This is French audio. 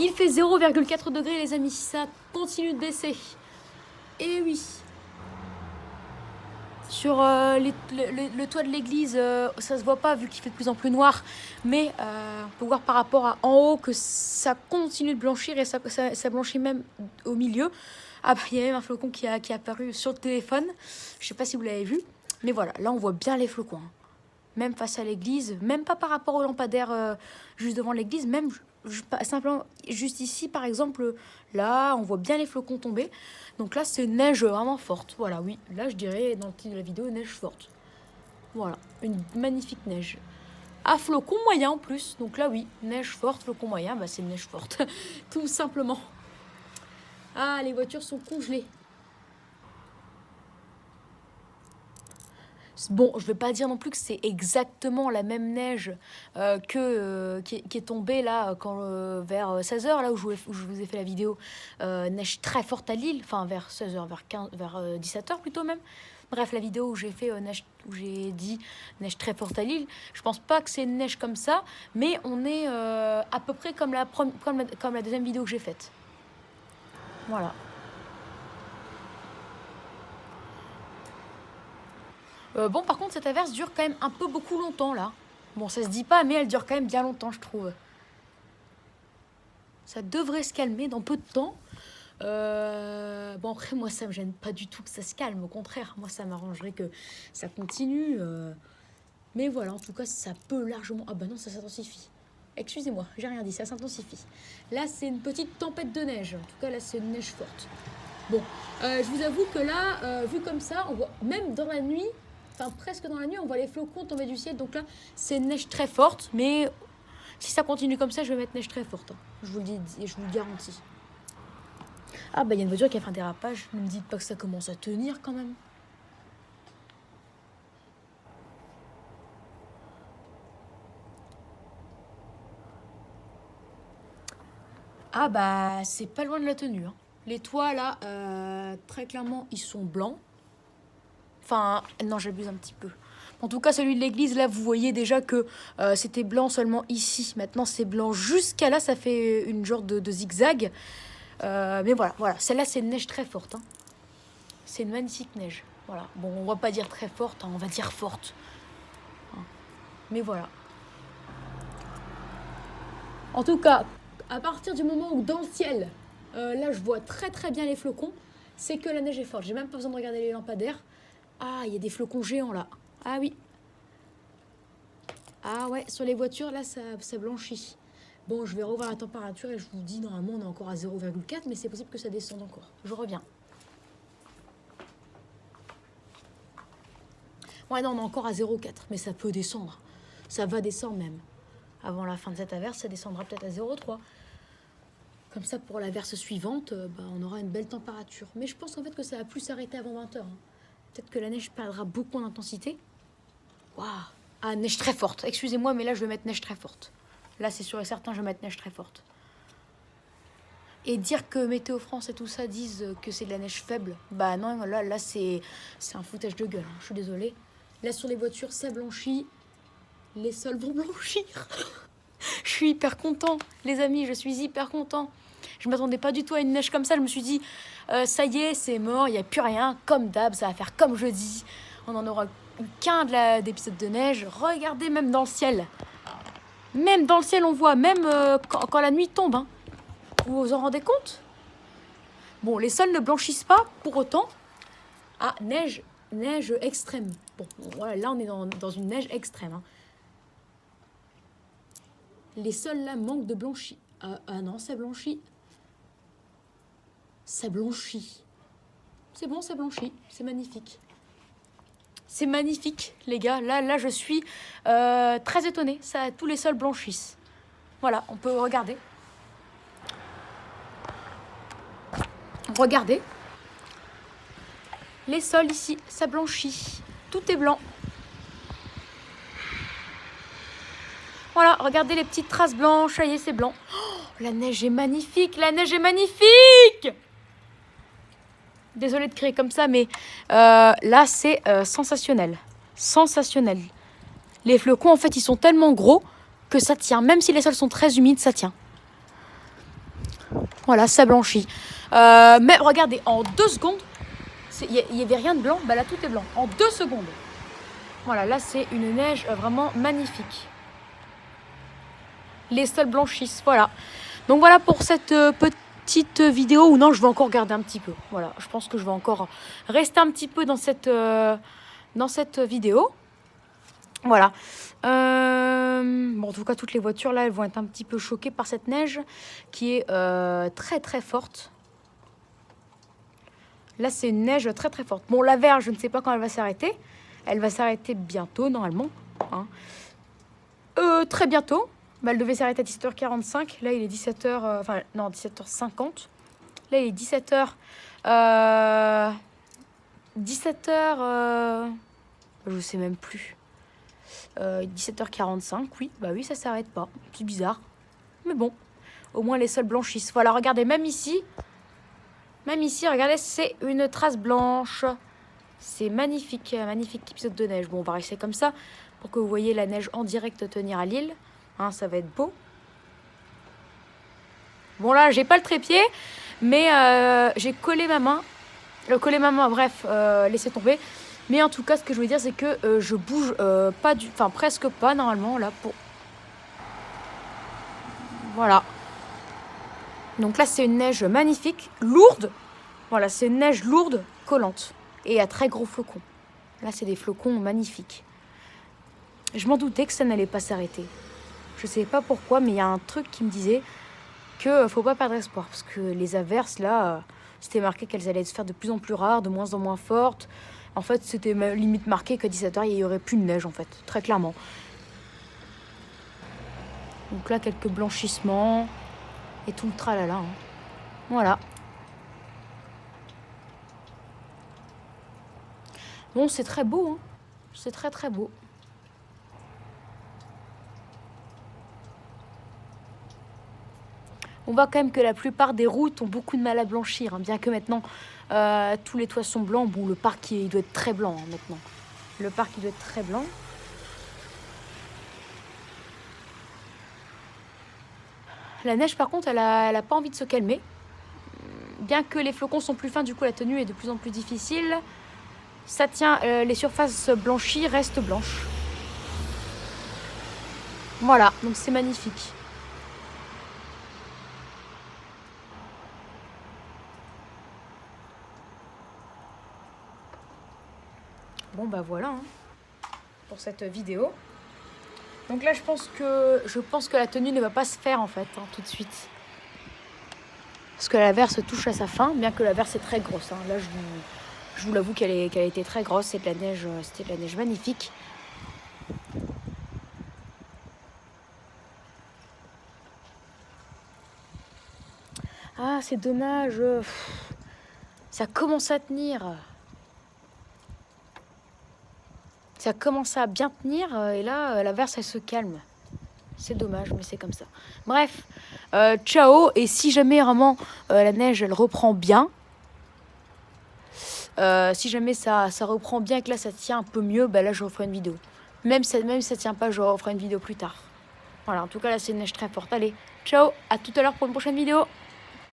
Il fait 0,4 degrés les amis, ça continue de baisser. Et oui. Sur le toit de l'église, ça se voit pas vu qu'il fait de plus en plus noir. Mais on peut voir par rapport à en haut que ça continue de blanchir et ça blanchit même au milieu. Ah bah il y a même un flocon qui est apparu sur le téléphone. Je sais pas si vous l'avez vu. Mais voilà, là on voit bien les flocons. Hein. Même face à l'église, même pas par rapport au lampadaire juste devant l'église, même simplement juste ici par exemple, là on voit bien les flocons tomber. Donc là c'est neige vraiment forte, voilà, oui, là je dirais dans le titre de la vidéo neige forte. Voilà, une magnifique neige. À flocons moyens en plus, donc là oui, neige forte, flocons moyens, bah c'est neige forte, tout simplement. Ah, les voitures sont congelées. Bon, je ne vais pas dire non plus que c'est exactement la même neige qui est tombée là vers 16h, là où je vous ai fait la vidéo. Neige très forte à Lille, enfin vers 16h, vers 17h plutôt même. Bref, la vidéo où j'ai fait où j'ai dit neige très forte à Lille, je pense pas que c'est une neige comme ça, mais on est à peu près comme la deuxième vidéo que j'ai faite. Voilà. Bon, par contre, cette averse dure quand même un peu beaucoup longtemps, là. Bon, ça se dit pas, mais elle dure quand même bien longtemps, je trouve. Ça devrait se calmer dans peu de temps. Bon, après, moi, ça me gêne pas du tout que ça se calme. Au contraire, moi, ça m'arrangerait que ça continue. Mais voilà, en tout cas, ça peut largement... Ah bah non, ça s'intensifie. Excusez-moi, j'ai rien dit, ça s'intensifie. Là, c'est une petite tempête de neige. En tout cas, là, c'est une neige forte. Bon, je vous avoue que là, vu comme ça, on voit même dans la nuit... Enfin, presque dans la nuit, on voit les flocons tomber du ciel. Donc là, c'est une neige très forte. Mais si ça continue comme ça, je vais mettre neige très forte. Hein. Je vous le dis, je vous le garantis. Ah, bah, il y a une voiture qui a fait un dérapage. Ne me dites pas que ça commence à tenir quand même. Ah, bah, c'est pas loin de la tenue. Hein. Les toits, là, très clairement, ils sont blancs. Enfin, non, j'abuse un petit peu. En tout cas, celui de l'église, là, vous voyez déjà que c'était blanc seulement ici. Maintenant, c'est blanc jusqu'à là, ça fait une genre de zigzag. Mais voilà. Celle-là, c'est une neige très forte. Hein. C'est une magnifique neige. Voilà. Bon, on va pas dire très forte, hein, on va dire forte. Hein. Mais voilà. En tout cas, à partir du moment où dans le ciel, là, je vois très très bien les flocons, c'est que la neige est forte. J'ai même pas besoin de regarder les lampadaires. Ah, il y a des flocons géants là. Ah oui. Ah ouais, sur les voitures, là, ça blanchit. Bon, je vais revoir la température et je vous dis, normalement, on est encore à 0,4, mais c'est possible que ça descende encore. Je reviens. Ouais, non, on est encore à 0,4, mais ça peut descendre. Ça va descendre même. Avant la fin de cette averse, ça descendra peut-être à 0,3. Comme ça, pour l'averse suivante, on aura une belle température. Mais je pense en fait que ça va plus s'arrêter avant 20h. Hein. Peut-être que la neige perdra beaucoup en intensité. Waouh! Ah, neige très forte. Excusez-moi, mais là, je vais mettre neige très forte. Là, c'est sûr et certain, je vais mettre neige très forte. Et dire que Météo France et tout ça disent que c'est de la neige faible, bah non, là c'est un foutage de gueule. Hein. Je suis désolée. Là, sur les voitures, ça blanchit. Les sols vont blanchir. Je suis hyper content, les amis, je suis hyper content. Je ne m'attendais pas du tout à une neige comme ça. Je me suis dit, ça y est, c'est mort, il n'y a plus rien. Comme d'hab, ça va faire comme je dis. On n'en aura eu qu'un d'épisode de neige. Regardez, même dans le ciel. Même dans le ciel, on voit, même quand la nuit tombe. Hein. Vous vous en rendez compte? Bon, les sols ne blanchissent pas pour autant. Ah, neige extrême. Bon, voilà, là, on est dans une neige extrême. Hein. Les sols, là, manquent de blanchi. Ah non, ça blanchit. Ça blanchit. C'est bon, ça blanchit. C'est magnifique. C'est magnifique, les gars. Là, je suis très étonnée. Tous les sols blanchissent. Voilà, on peut regarder. Regardez. Les sols ici, ça blanchit. Tout est blanc. Voilà, regardez les petites traces blanches. Ça y est, c'est blanc. Oh, la neige est magnifique. La neige est magnifique. Désolée de crier comme ça, mais là, c'est sensationnel. Sensationnel. Les flocons, en fait, ils sont tellement gros que ça tient. Même si les sols sont très humides, ça tient. Voilà, ça blanchit. Mais regardez, en 2 secondes, il n'y avait rien de blanc. Bah là, tout est blanc. En 2 secondes. Voilà, là, c'est une neige vraiment magnifique. Les sols blanchissent, voilà. Donc voilà pour cette petite vidéo. Ou non, je vais encore garder un petit peu. Voilà, je pense que je vais encore rester un petit peu dans cette vidéo. Voilà. Bon, en tout cas, toutes les voitures, là, elles vont être un petit peu choquées par cette neige qui est très, très forte. Là, c'est une neige très, très forte. Bon, la verge, je ne sais pas quand elle va s'arrêter. Elle va s'arrêter bientôt, normalement. Hein. Très bientôt. Bah, elle devait s'arrêter à 17h45. Là, il est 17h... enfin, non, 17h50. Là, il est 17h... 17h... je sais même plus. 17h45, oui. Bah oui, ça s'arrête pas. C'est bizarre. Mais bon, au moins les sols blanchissent. Voilà, regardez, même ici, regardez, c'est une trace blanche. C'est magnifique, magnifique épisode de neige. Bon, on va rester comme ça pour que vous voyez la neige en direct tenir à l'île. Hein, ça va être beau. Bon, là, j'ai pas le trépied, mais j'ai collé ma main. Bref, laissez tomber. Mais en tout cas, ce que je veux dire, c'est que je bouge pas du... Enfin, presque pas, normalement, là, pour... Voilà. Donc là, c'est une neige magnifique, lourde. Voilà, c'est une neige lourde, collante. Et à très gros flocons. Là, c'est des flocons magnifiques. Je m'en doutais que ça n'allait pas s'arrêter. Je sais pas pourquoi, mais il y a un truc qui me disait que faut pas perdre espoir. Parce que les averses, là, c'était marqué qu'elles allaient se faire de plus en plus rares, de moins en moins fortes. En fait, c'était limite marqué qu'à 17h, il n'y aurait plus de neige, en fait. Très clairement. Donc là, quelques blanchissements. Et tout le tralala. Hein. Voilà. Bon, c'est très beau. Hein. C'est très, très beau. On voit quand même que la plupart des routes ont beaucoup de mal à blanchir. Hein, bien que maintenant, tous les toits sont blancs. Bon, le parc, il doit être très blanc hein, maintenant. Le parc, il doit être très blanc. La neige, par contre, elle a pas envie de se calmer. Bien que les flocons sont plus fins, du coup, la tenue est de plus en plus difficile. Ça tient, les surfaces blanchies restent blanches. Voilà, donc c'est magnifique. Bon, bah voilà, hein, pour cette vidéo. Donc là, je pense que la tenue ne va pas se faire, en fait, hein, tout de suite. Parce que la verse touche à sa fin, bien que la verse est très grosse. Hein. Là, je vous l'avoue qu'elle a été très grosse. C'était de la neige magnifique. Ah, c'est dommage. Ça commence à tenir. Ça commence à bien tenir. Et là, la verse, elle se calme. C'est dommage, mais c'est comme ça. Bref, ciao. Et si jamais vraiment la neige, elle reprend bien, si jamais ça reprend bien et que là, ça tient un peu mieux, bah là, je referai une vidéo. Même si ça tient pas, je referai une vidéo plus tard. Voilà, en tout cas, là, c'est une neige très forte. Allez, ciao, à tout à l'heure pour une prochaine vidéo.